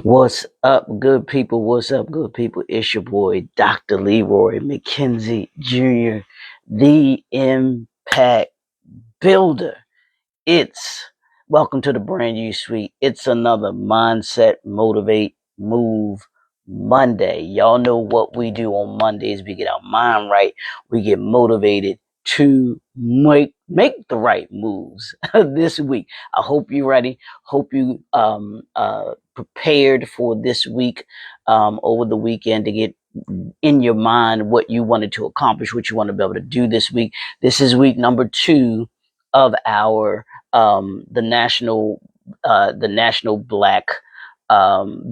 What's up, good people? What's up, good people? It's your boy, Dr. Leroy McKenzie Jr., the Impact Builder. It's welcome to the brand new suite. It's another Mindset, Motivate, Move Monday. Y'all know what we do on Mondays. We get our mind right. We get motivated to make the right moves this week. I hope you're ready. Hope you prepared for this week over the weekend to get in your mind what you wanted to accomplish, what you want to be able to do this week. This is week number 2 of our the National Black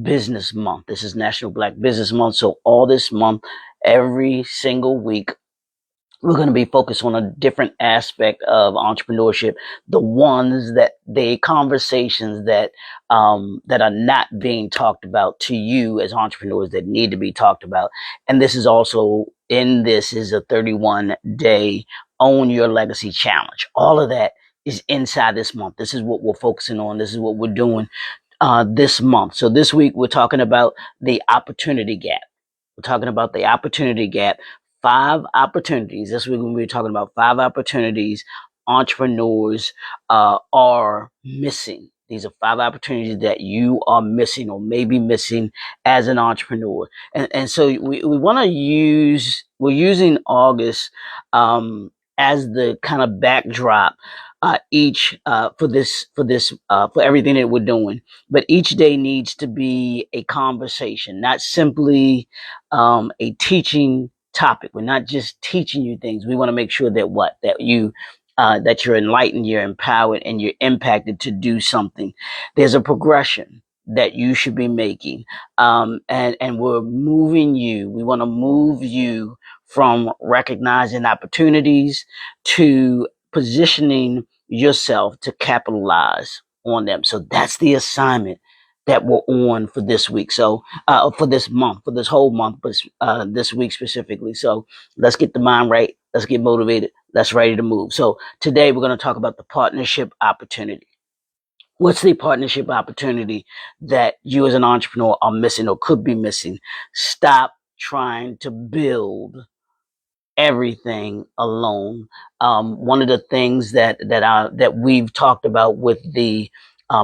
Business Month. This is National Black Business Month. So all this month, every single week, we're going to be focused on a different aspect of entrepreneurship, the conversations that that are not being talked about to you as entrepreneurs that need to be talked about. And this is also this is a 31-day Own Your Legacy challenge. All of that is inside this month. This is what we're focusing on. This is what we're doing this month. So this week we're talking about the opportunity gap. We're talking about the opportunity gap. 5 opportunities. This week we're going to be talking about 5 opportunities entrepreneurs are missing. These are 5 opportunities that you are missing or may be missing as an entrepreneur. And so we want to we're using August as the kind of backdrop for everything that we're doing. But each day needs to be a conversation, not simply a teaching topic. We're not just teaching you things. We want to make sure that you're enlightened, you're empowered, and you're impacted to do something. There's a progression that you should be making, and we're moving you. We want to move you from recognizing opportunities to positioning yourself to capitalize on them. So that's the assignment that we're on for this week. So for this month, for this whole month, but this week specifically. So let's get the mind right. Let's get motivated. Let's ready to move. So today we're going to talk about the partnership opportunity. What's the partnership opportunity that you as an entrepreneur are missing or could be missing? Stop trying to build everything alone. One of the things that we've talked about with the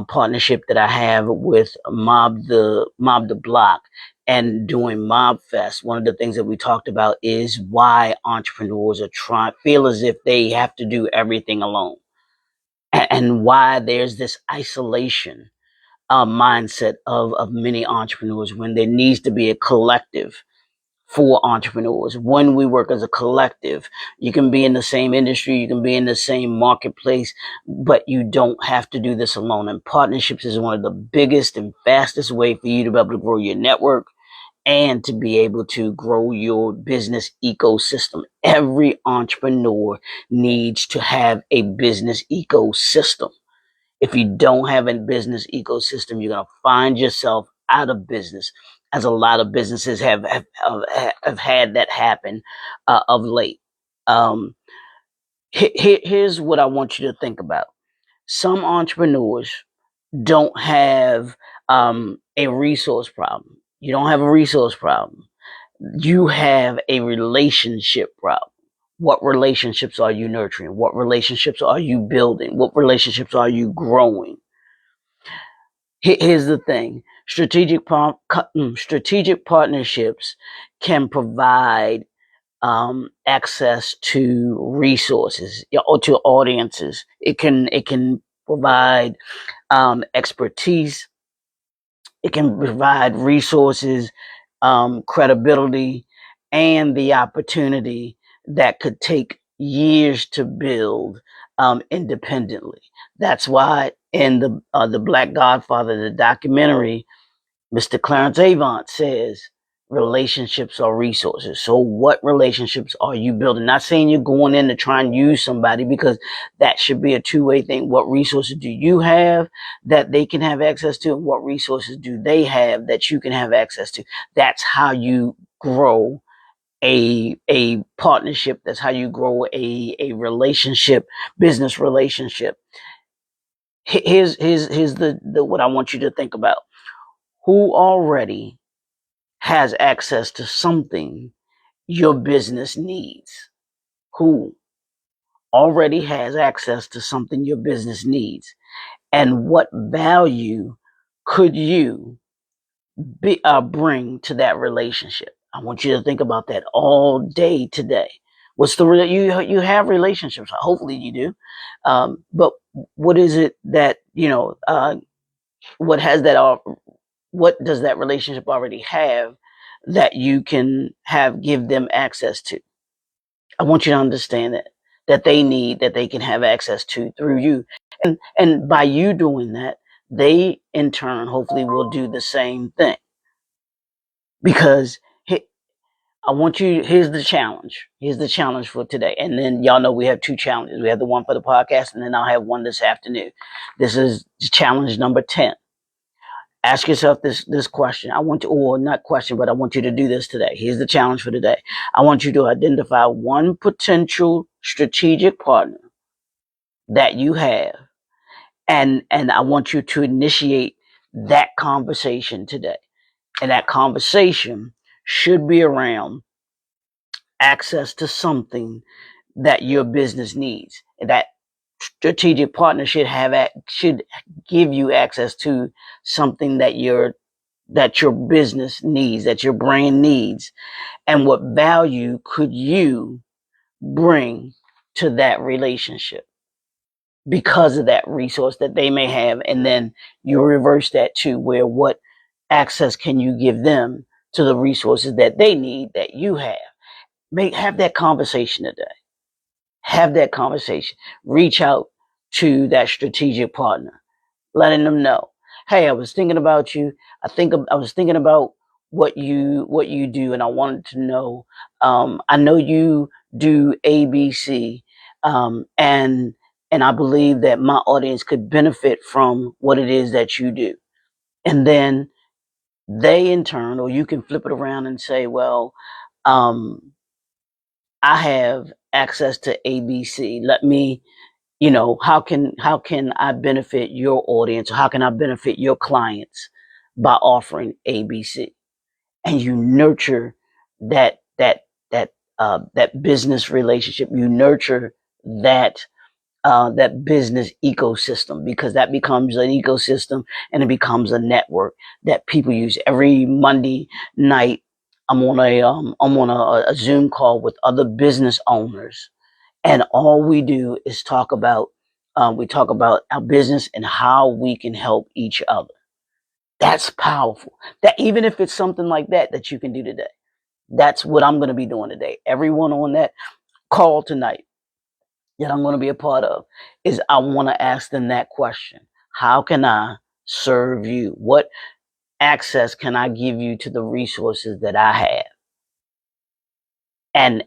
partnership that I have with Mob the Block and doing Mob Fest, one of the things that we talked about is why entrepreneurs feel as if they have to do everything alone, and why there's this isolation mindset of many entrepreneurs when there needs to be a collective for entrepreneurs. When we work as a collective, you can be in the same industry, you can be in the same marketplace, but you don't have to do this alone. And partnerships is one of the biggest and fastest way for you to be able to grow your network and to be able to grow your business ecosystem. Every entrepreneur needs to have a business ecosystem. If you don't have a business ecosystem, you're going to find yourself out of business, as a lot of businesses have had that happen of late. Here's what I want you to think about. Some entrepreneurs don't have a resource problem. You don't have a resource problem. You have a relationship problem. What relationships are you nurturing? What relationships are you building? What relationships are you growing? Here's the thing. Strategic partnerships can provide access to resources or to audiences. It can provide expertise. It can provide resources, credibility, and the opportunity that could take years to build independently. That's why in the Black Godfather, the documentary, Mr. Clarence Avant says relationships are resources. So what relationships are you building? Not saying you're going in to try and use somebody, because that should be a two-way thing. What resources do you have that they can have access to? And what resources do they have that you can have access to? That's how you grow a partnership. That's how you grow a relationship, business relationship. Here's the what I want you to think about. Who already has access to something your business needs? Who already has access to something your business needs? And what value could you bring to that relationship? I want you to think about that all day today. What's the you have relationships? Hopefully you do, but what is it that what has that what does that relationship already have that you can give them access to? I want you to understand that they need, that they can have access to through you. And by you doing that, they in turn hopefully will do the same thing. Because I want you, here's the challenge. Here's the challenge for today. And then y'all know we have two challenges. We have the one for the podcast, and then I'll have one this afternoon. This is challenge number 10. Ask yourself this question. I want you, or not question, but I want you to do this today. Here's the challenge for today. I want you to identify one potential strategic partner that you have, and I want you to initiate that conversation today. And that conversation should be around access to something that your business needs. And that strategic partner should give you access to something that your business needs, that your brand needs. And what value could you bring to that relationship because of that resource that they may have? And then you reverse that to where, what access can you give them to the resources that they need that you have? Have that conversation today. Have that conversation. Reach out to that strategic partner, letting them know, hey, I was thinking about you. I was thinking about what you do, and I wanted to know. I know you do ABC, and I believe that my audience could benefit from what it is that you do. And then they in turn, or you can flip it around and say, well, I have access to ABC. Let me, how can I benefit your audience? Or how can I benefit your clients by offering ABC? And you nurture that business relationship. You nurture that business ecosystem, because that becomes an ecosystem and it becomes a network that people use. Every Monday night, I'm on a Zoom call with other business owners, and all we do is talk about our business and how we can help each other. That's powerful. That even if it's something like that you can do today, that's what I'm going to be doing today. Everyone on that call tonight that I'm going to be a part of, is I want to ask them that question. How can I serve you? What access can I give you to the resources that I have? And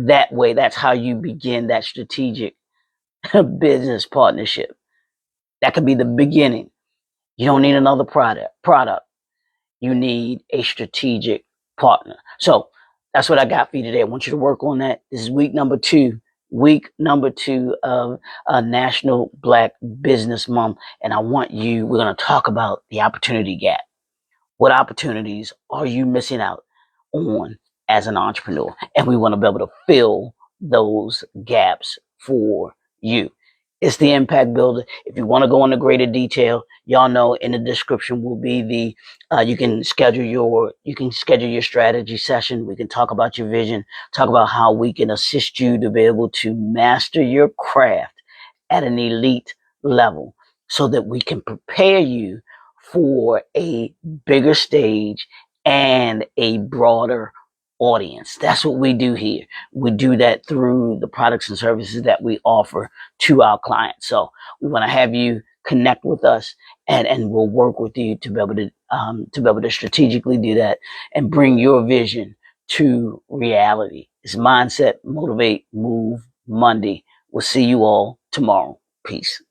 that way, that's how you begin that strategic business partnership. That could be the beginning. You don't need another product. You need a strategic partner. So that's what I got for you today. I want you to work on that. This is week number 2 of National Black Business Month. And we're going to talk about the opportunity gap. What opportunities are you missing out on as an entrepreneur? And we want to be able to fill those gaps for you. It's the Impact Builder. If you want to go into greater detail, y'all know in the description will be you can schedule your strategy session. We can talk about your vision, talk about how we can assist you to be able to master your craft at an elite level, so that we can prepare you for a bigger stage and a broader audience. That's what we do here. We do that through the products and services that we offer to our clients. So we want to have you connect with us, and we'll work with you to be able to strategically do that and bring your vision to reality. It's Mindset, Motivate, Move Monday. We'll see you all tomorrow. Peace.